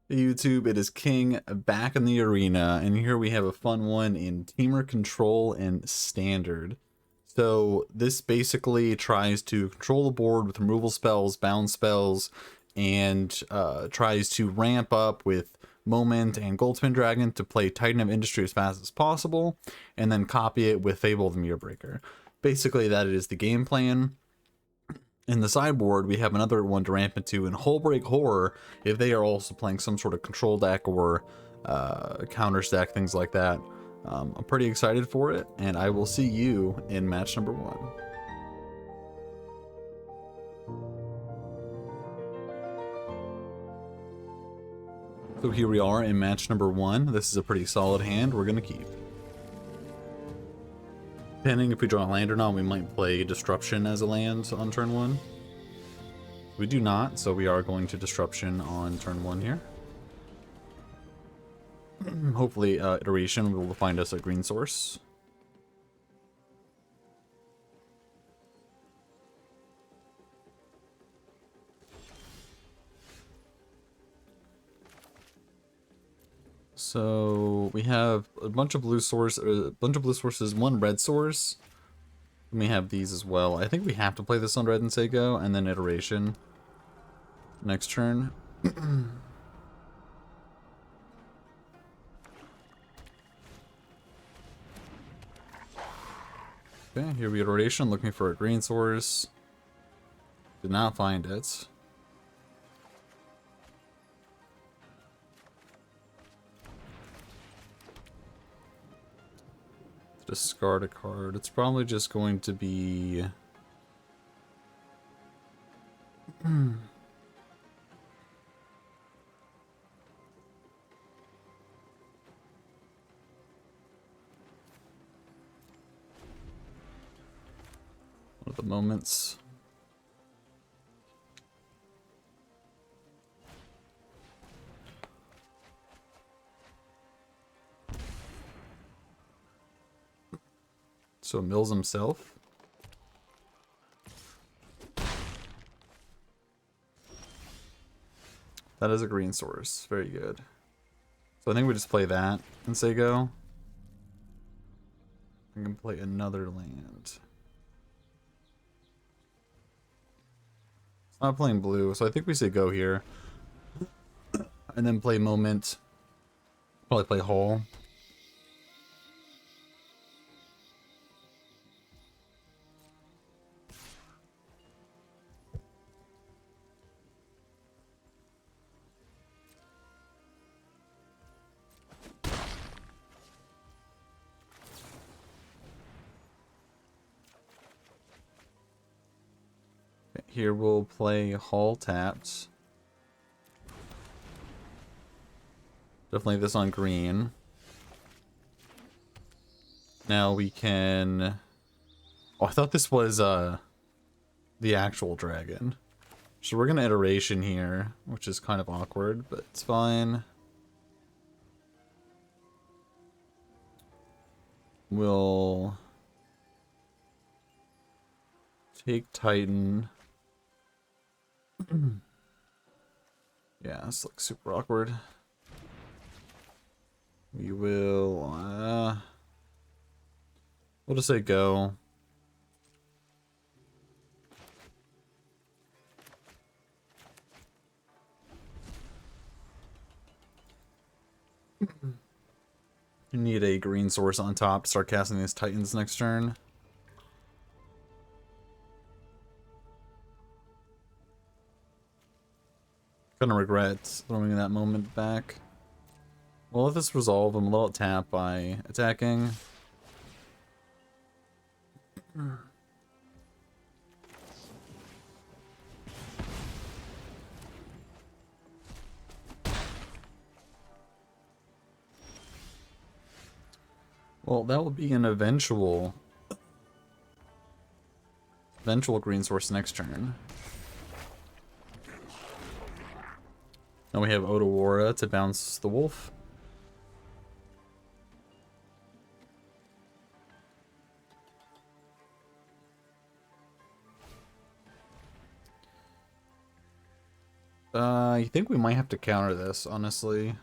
Hey YouTube, it is King back in the arena, and here we have a fun one in Temur Control and Standard. So this basically tries to control the board with removal spells, bound spells, and tries to ramp up with Moment and Goldspin Dragon to play Titan of Industry as fast as possible, and then copy it with Fable of the Mirrorbreaker. Basically, that is the game plan. In the sideboard, we have another one to ramp into in Hullbreak Horror if they are also playing some sort of control deck or counter deck, things like that. I'm pretty excited for it, and I will see you in match number 1. So here we are in match number 1. This is a pretty solid hand we're going to keep. Depending if we draw a land or not, we might play Disruption as a land on turn 1. We do not, so we are going to Disruption on turn 1 here. Hopefully, Iteration will find us a green source. So we have a bunch of blue sources, one red source. And we have these as well. I think we have to play this on red and Saga, and then Iteration next turn. Okay, here we Iteration, looking for a green source. Did not find it. Discard a card. It's probably just going to be... One of the moments. So Mills himself. That is a green source. Very good. So I think we just play that and say go. I'm gonna play another land. It's not playing blue, so I think we say go here. And then play Moment. Probably play Hull. Here we'll play Hull tapped. Definitely this on green. Now we can... Oh, I thought this was the actual dragon. So we're gonna Iteration here, which is kind of awkward, but it's fine. We'll take Titan. Yeah, this looks super awkward. We will, we'll just say go. You need a green source on top to start casting these Titans next turn. Gonna regret throwing that Moment back. We'll let this resolve and we'll let it tap by attacking. Well, that will be an eventual green source next turn. Now we have Otawara to bounce the wolf. I think we might have to counter this, honestly.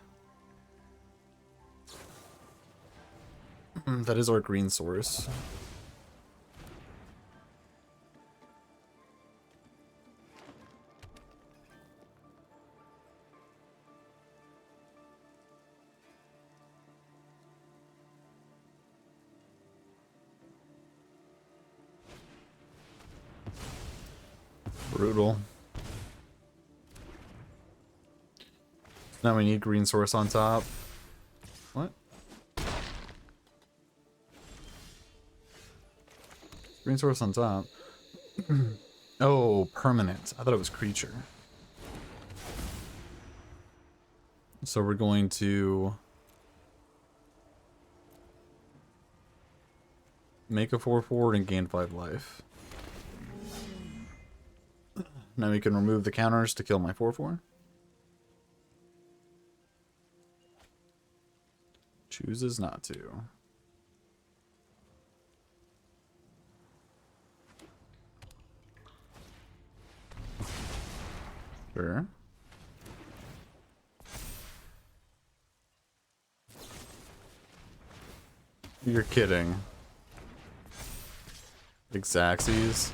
That is our green source. Brutal. Now we need green source on top. What? Green source on top. Oh, permanent. I thought it was creature. So we're going to make a 4/4 and gain 5 life. Now we can remove the counters to kill my 4/4. Chooses not to. Sure. You're kidding. Exacxies.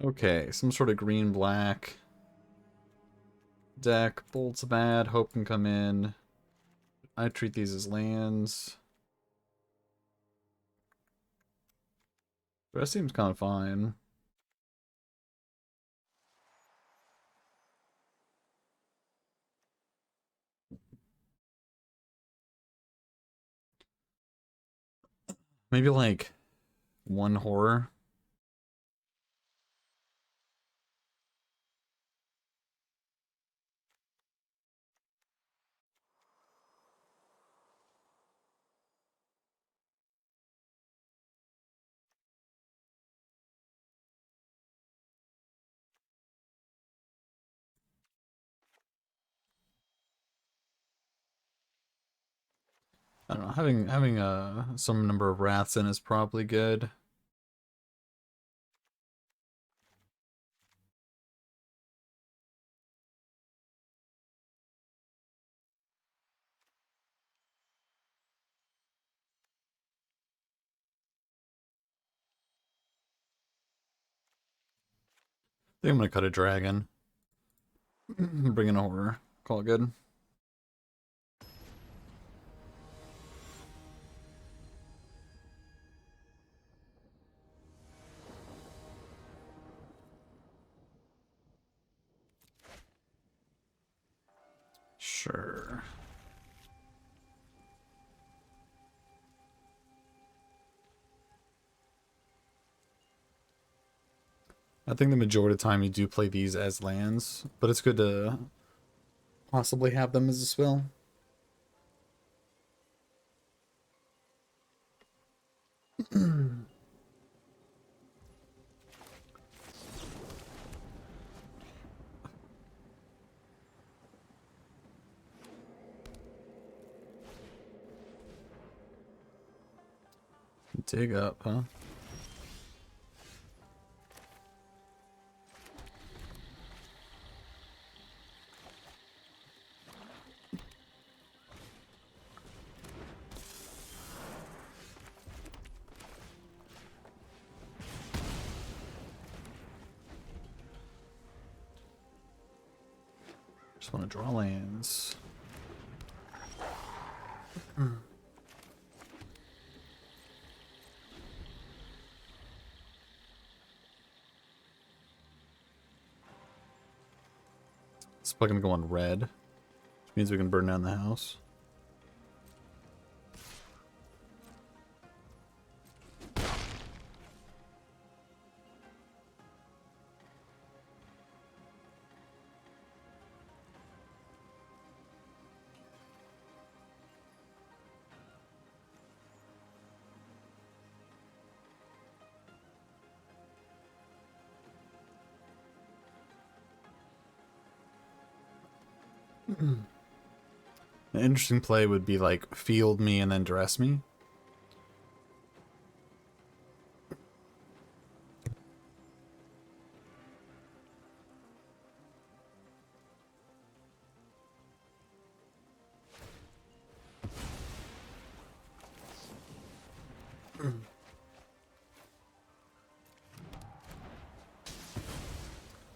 Okay, some sort of green-black deck. Bolt's bad. Hope can come in. I treat these as lands. The rest seems kind of fine. Maybe like one horror. I don't know, having some number of wraths in is probably good. I think I'm gonna cut a dragon. Bring in a horror. Call it good. Sure. I think the majority of the time you do play these as lands, but it's good to possibly have them as a spell. Dig up, huh? Just want to draw lands. It's probably gonna go on red, which means we can burn down the house. An interesting play would be like field me and then dress me.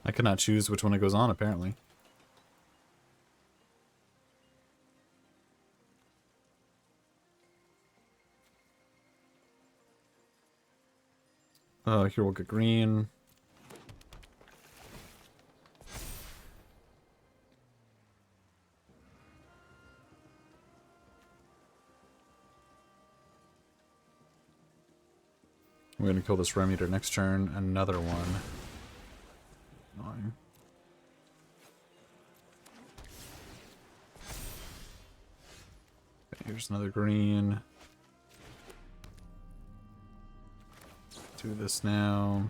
I cannot choose which one it goes on, apparently. Here we'll get green. We're gonna kill this Rem Eater next turn. Another one. Annoying. Okay, here's another green. Do this now.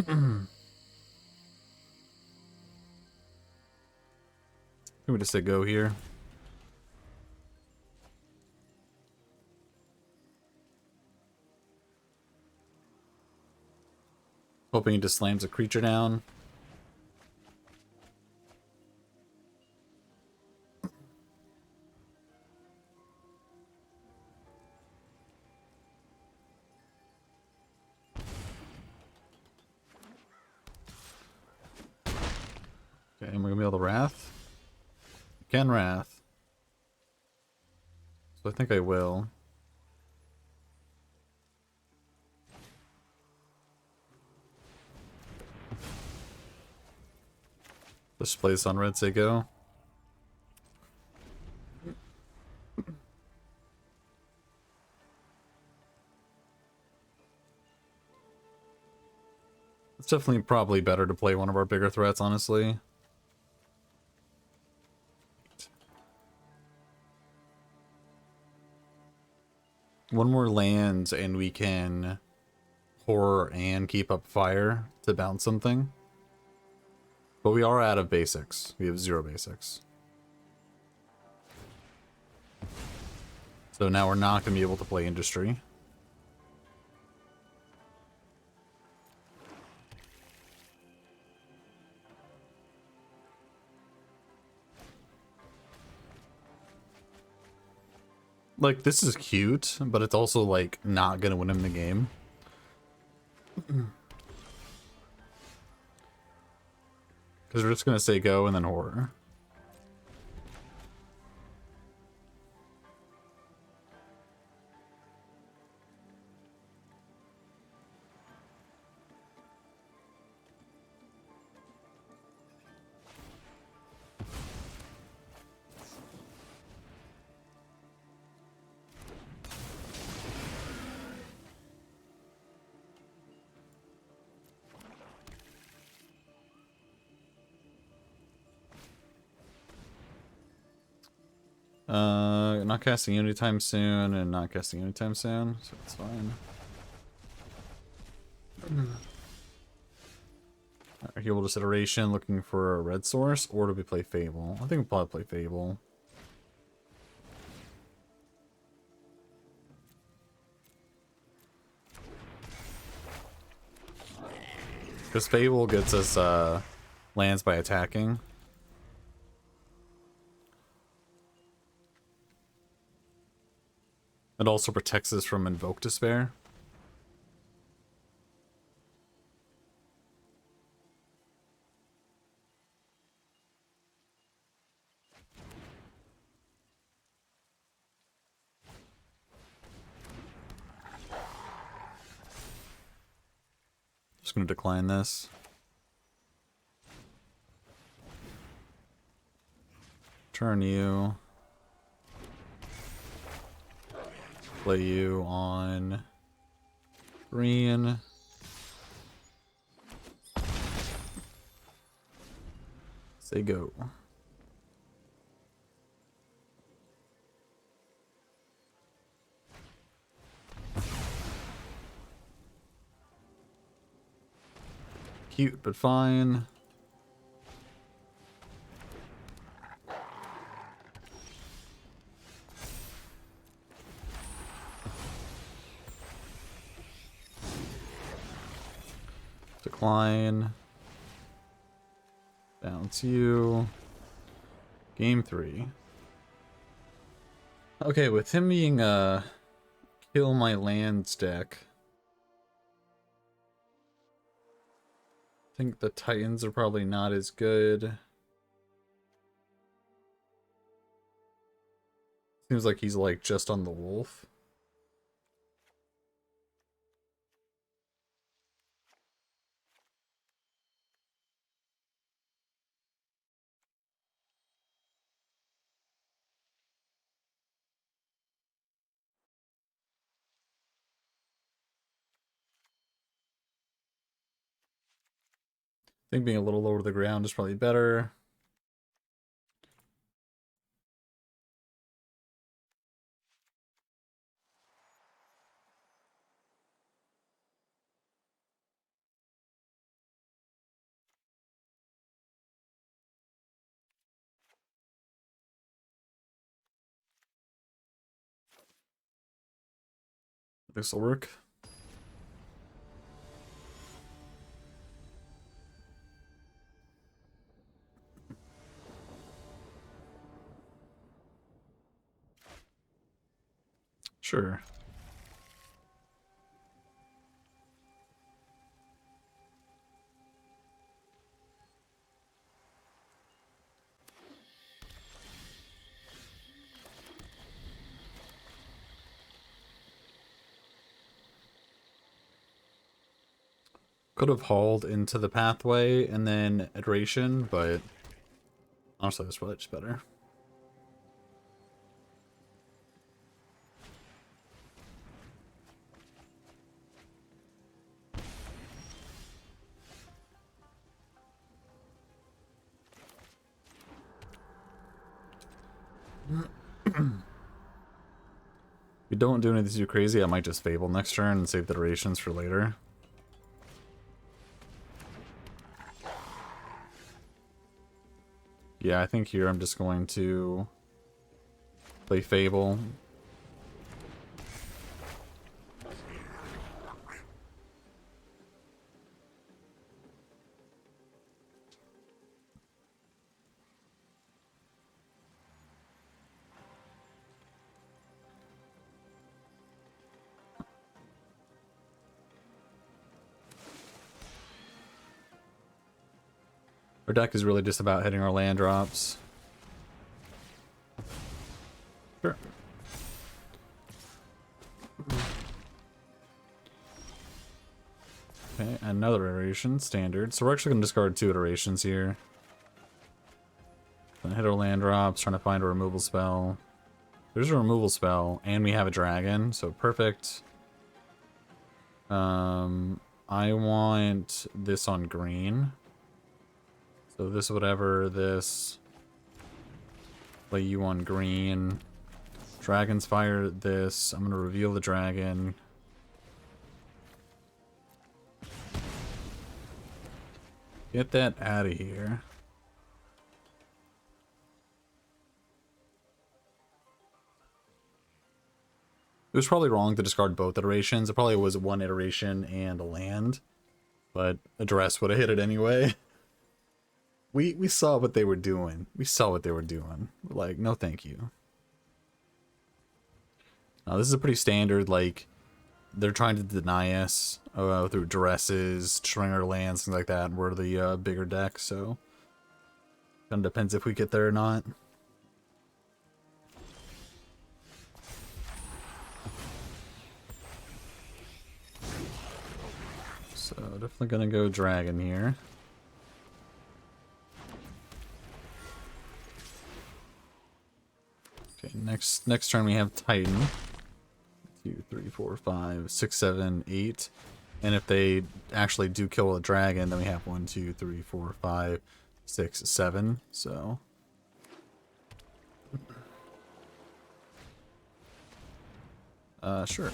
Can we just say go here? Hoping he just slams a creature down. Okay, and we're gonna be able to Wrath. Can Wrath. So I think I will. Let's play this on red, say go. It's definitely probably better to play one of our bigger threats, honestly. One more land and we can horror and keep up fire to bounce something. But we are out of basics. We have 0 basics. So now we're not going to be able to play Industry. Like, this is cute, but it's also, like, not going to win him the game. Because we're just going to say go and then horror. Not casting anytime soon and not casting anytime soon, so it's fine. Alright, here we'll just iteration looking for a red source, or do we play Fable? I think we'll probably play Fable. Because Fable gets us lands by attacking. It also protects us from Invoke Despair. Just gonna decline this. Turn you. Play you on green. Say go. Cute, but fine. Decline. Bounce you. Game 3. Okay, with him being kill my lands deck, think the Titans are probably not as good. Seems like he's like just on the wolf. I think being a little lower to the ground is probably better. This will work. Sure. Could have hauled into the pathway and then iteration, but honestly, that's probably just better. If you don't do anything too crazy, I might just Fable next turn and save the iterations for later. Yeah, I think here I'm just going to play Fable. Our deck is really just about hitting our land drops. Sure. Okay, another iteration, standard. So we're actually going to discard 2 iterations here. Gonna hit our land drops, trying to find a removal spell. There's a removal spell, and we have a dragon, so perfect. I want this on green. So this whatever, this. Play you on green. Dragon's Fire this. I'm gonna reveal the dragon. Get that out of here. It was probably wrong to discard both iterations. It probably was 1 iteration and a land. But a dress would have hit it anyway. We saw what they were doing. We saw what they were doing. We're like, no thank you. Now this is a pretty standard, like, they're trying to deny us through dresses, destroying our lands, things like that. We're the bigger deck, so kind of depends if we get there or not. So definitely gonna go dragon here. Okay, next turn we have Titan. 2, 3, 4, 5, 6, 7, 8. And if they actually do kill a dragon, then we have 1, 2, 3, 4, 5, 6, 7. So sure.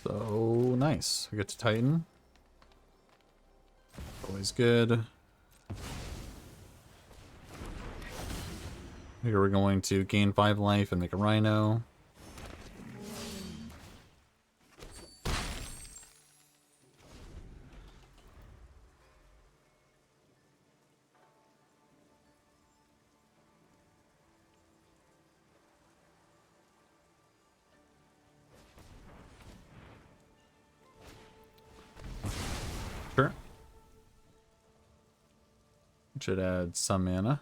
So nice. We get to Titan. Always good. Here we're going to gain 5 life and make a rhino. Should add some mana.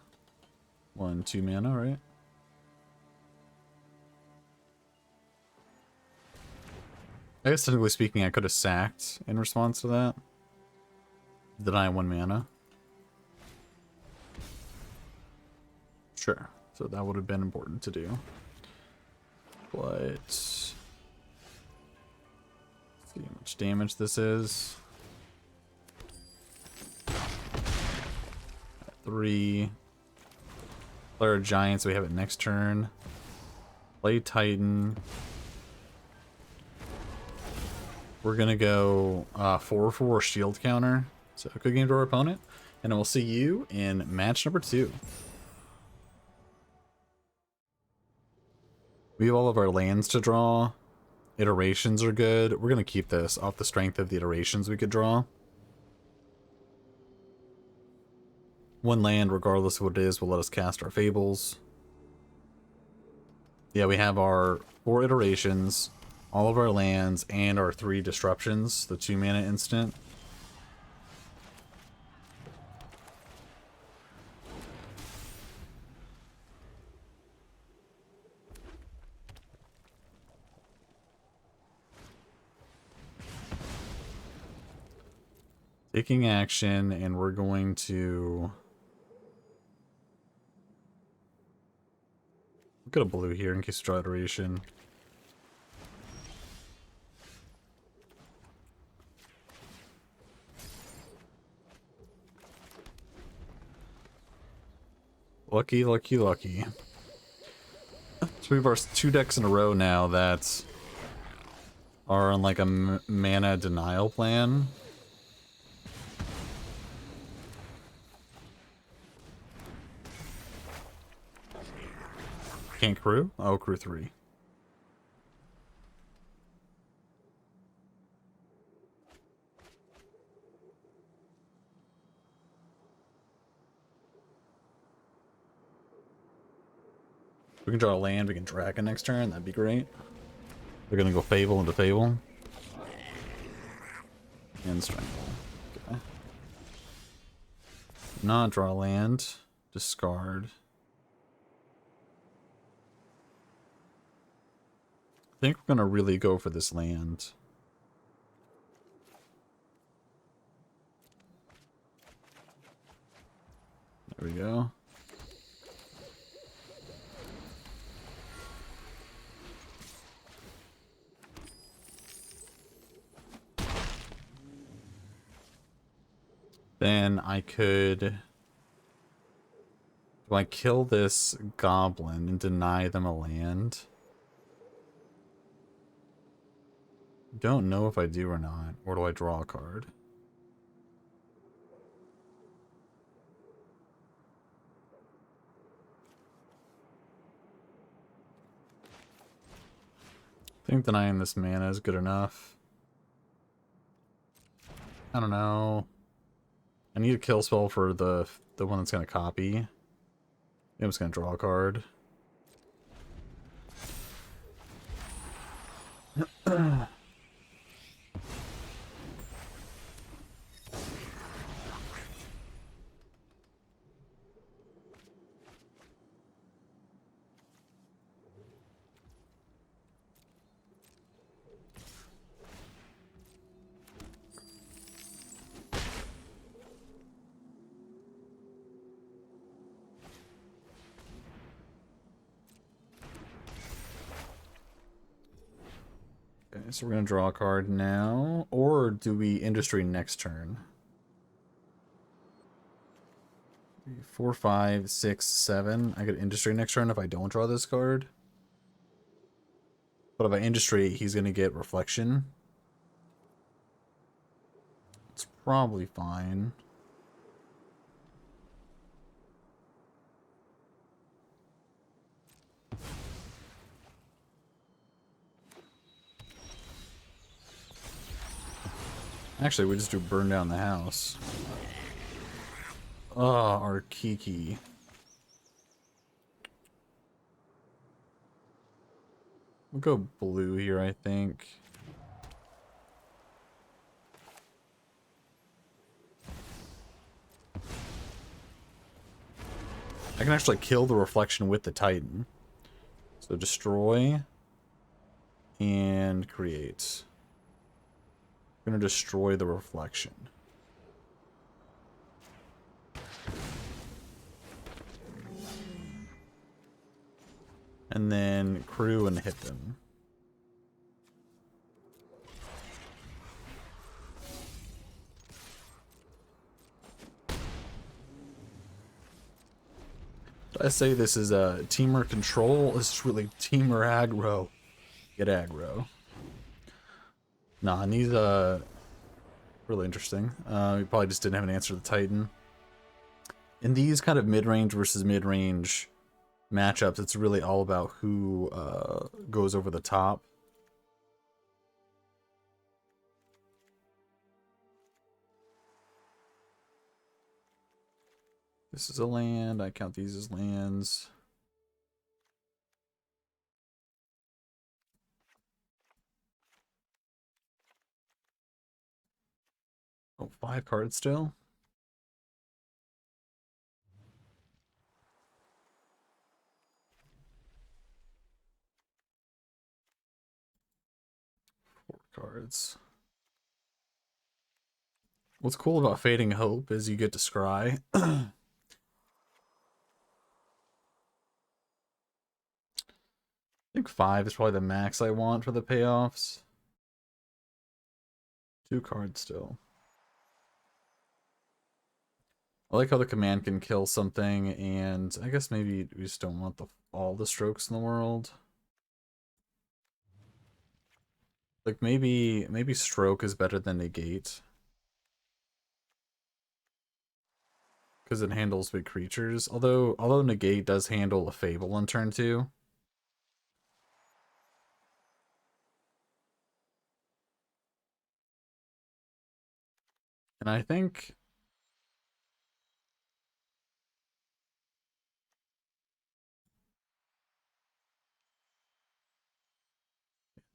1, 2 mana, right? I guess technically speaking, I could have sacked in response to that. Deny 1 mana. Sure. So that would have been important to do. But let's see how much damage this is. 3. Player Giant, so we have it next turn. Play Titan. We're gonna go 4/4 shield counter. So good game to our opponent. And then we'll see you in match number 2. We have all of our lands to draw. Iterations are good. We're gonna keep this off the strength of the iterations we could draw. 1 land, regardless of what it is, will let us cast our Fables. Yeah, we have our 4 iterations, all of our lands, and our 3 disruptions, the 2 mana instant. Taking action, and we're going to look at a blue here in case we draw iteration. Lucky, lucky, lucky. So we have our 2 decks in a row now that are on like a mana denial plan. Can't crew? Oh, crew 3. We can draw a land, we can Dragon next turn, that'd be great. They're gonna go Fable into Fable. And Strangle. Okay. Not draw land. Discard. I think we're gonna really go for this land. There we go. Then I could... Do I kill this goblin and deny them a land? Don't know if I do or not. Or do I draw a card? I think denying this mana is good enough. I don't know. I need a kill spell for the one that's gonna copy. I'm just gonna draw a card. Okay, so we're gonna draw a card now, or do we Industry next turn? 4, 5, 6, 7. I could Industry next turn if I don't draw this card. But if I Industry, he's gonna get Reflection. It's probably fine. Actually, we just do burn down the house. Oh, our Kiki. We'll go blue here, I think. I can actually kill the reflection with the Titan. So destroy and create. I'm gonna destroy the reflection. And then crew and hit them. Did I say this is a Temur control? This is really Temur aggro. Get aggro. Nah, and these really interesting. We probably just didn't have an answer to the Titan. In these kind of mid-range versus mid-range matchups, it's really all about who goes over the top. This is a land. I count these as lands. Oh, 5 cards still. Cards. What's cool about Fading Hope is you get to scry. I think 5 is probably the max I want for the payoffs. 2 cards still. I like how the command can kill something, and I guess maybe we just don't want all the strokes in the world. Like maybe stroke is better than negate. Because it handles big creatures. Although negate does handle a fable on turn 2. And I think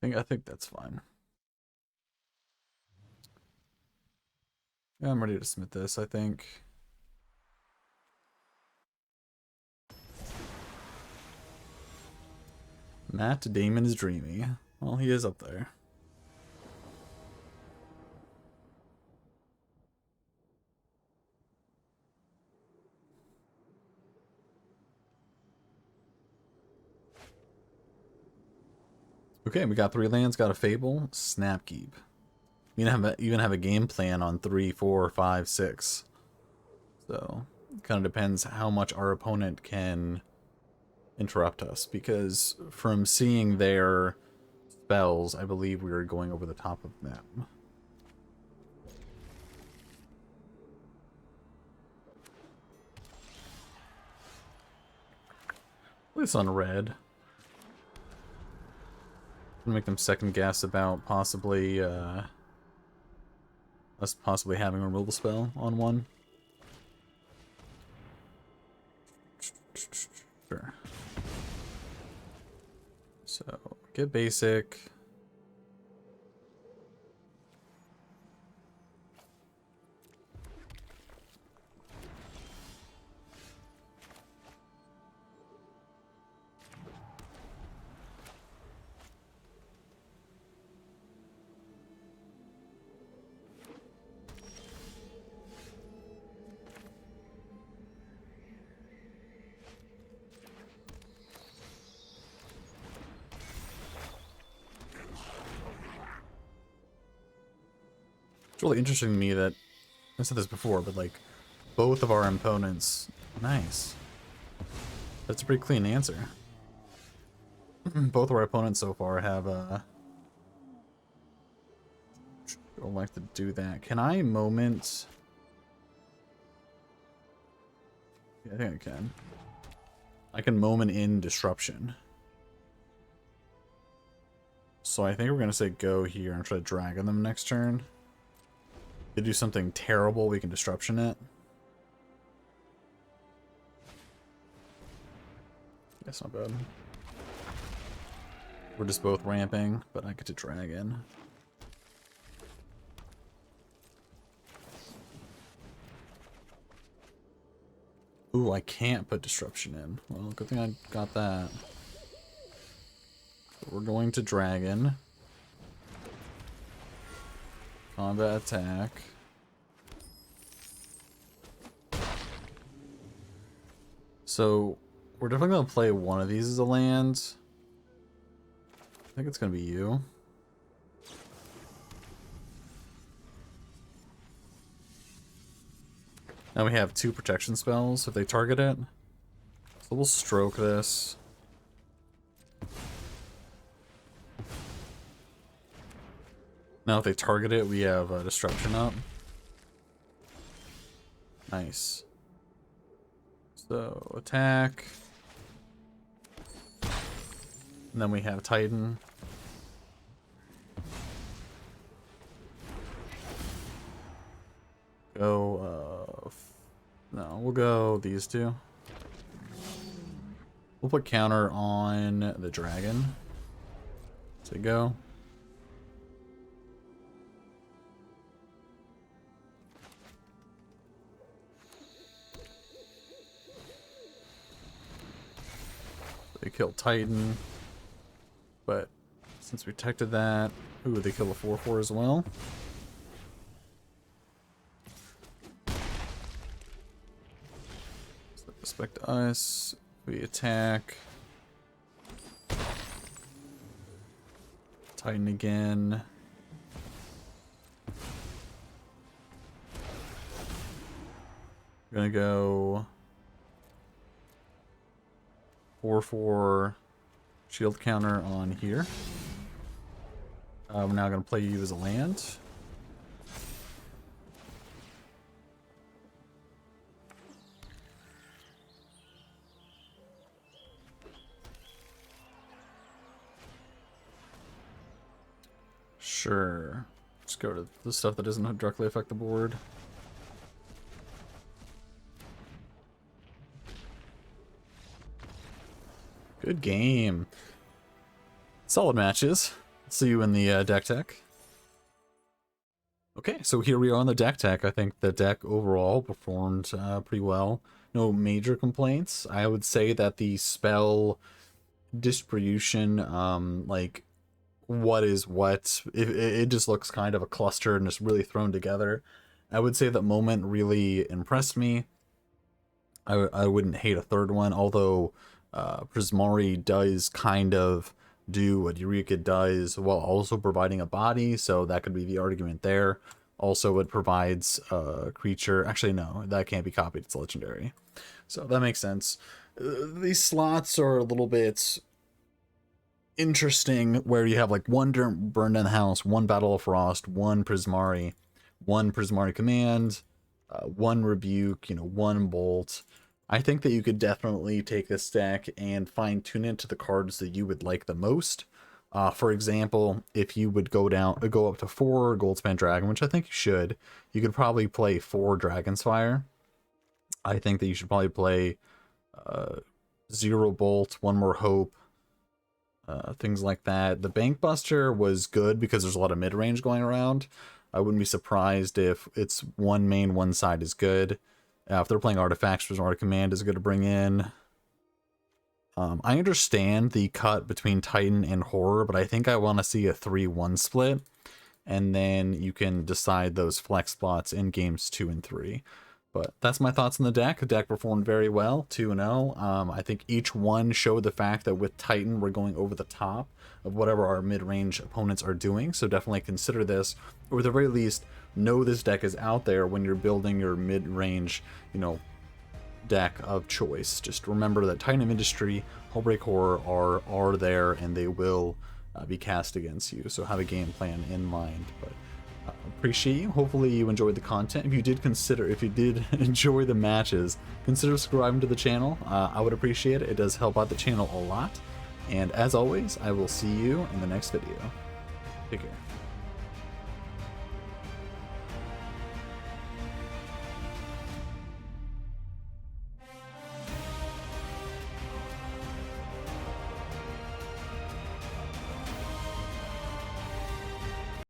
I think that's fine. Yeah, I'm ready to submit this, I think. Matt Damon is dreamy. Well, he is up there. Okay, we got 3 lands, got a Fable, Snapkeep. We even have a game plan on 3, 4, 5, 6. So, it kind of depends how much our opponent can interrupt us, because from seeing their spells, I believe we were going over the top of them. At least on red. Make them second guess about possibly us possibly having a removal spell on one. Sure. So get basic. It's really interesting to me that, I said this before, but like, both of our opponents, nice. That's a pretty clean answer. Both of our opponents so far have, don't like to do that. Can I moment? Yeah, I think I can. I can moment in disruption. So I think we're gonna say go here and try to drag on them next turn. They do something terrible, we can disruption it. That's not bad. We're just both ramping, but I get to drag in. Ooh, I can't put Disruption in. Well, good thing I got that. So we're going to Dragon. Combat attack. So we're definitely going to play one of these as a land. I think it's going to be you. Now we have 2 protection spells if they target it. So we'll stroke this. Now if they target it, we have Disruption up. Nice. So attack. And then we have Titan. Go, no, we'll go these 2. We'll put counter on the dragon. So go. They kill Titan. But since we protected that, ooh, they kill a 4/4 as well. So respect us. We attack. Titan again. We're gonna go 4/4 shield counter on here. We're now gonna play you as a land. Sure. Let's go to the stuff that doesn't directly affect the board. Good game. Solid matches. See you in the deck tech. Okay, so here we are on the deck tech. I think the deck overall performed pretty well. No major complaints. I would say that the spell distribution, like what is what, it just looks kind of a cluster and just really thrown together. I would say that Moment really impressed me. I wouldn't hate a third one, although Prismari does kind of do what Eureka does while also providing a body, so that could be the argument there. Also, it provides a creature. Actually, no, that can't be copied. It's legendary. So that makes sense. These slots are a little bit interesting where you have like one Burn Down the House, one Battle of Frost, one Prismari Command, one Rebuke, one Bolt. I think that you could definitely take this deck and fine-tune it to the cards that you would like the most. For example, if you would go up to 4 Goldspan Dragon, which I think you should, you could probably play 4 Dragon's Fire. I think that you should probably play 0 Bolt, 1 more Hope, things like that. The Bank Buster was good because there's a lot of mid-range going around. I wouldn't be surprised if it's one main, one side is good. If they're playing Artifacts, Prismari Command is good to bring in. I understand the cut between Titan and Horror, but I think I want to see a 3-1 split, and then you can decide those flex spots in games 2 and 3. But that's my thoughts on the deck. The deck performed very well, 2-0. I think each one showed the fact that with Titan, we're going over the top of whatever our mid-range opponents are doing. So definitely consider this, or at the very least, know this deck is out there when you're building your mid-range, deck of choice. Just remember that Titan of Industry, Hullbreak Horror are there, and they will be cast against you. So have a game plan in mind. But appreciate you. Hopefully you enjoyed the content. If you did enjoy the matches, consider subscribing to the channel. I would appreciate it. It does help out the channel a lot. And as always, I will see you in the next video. Take care.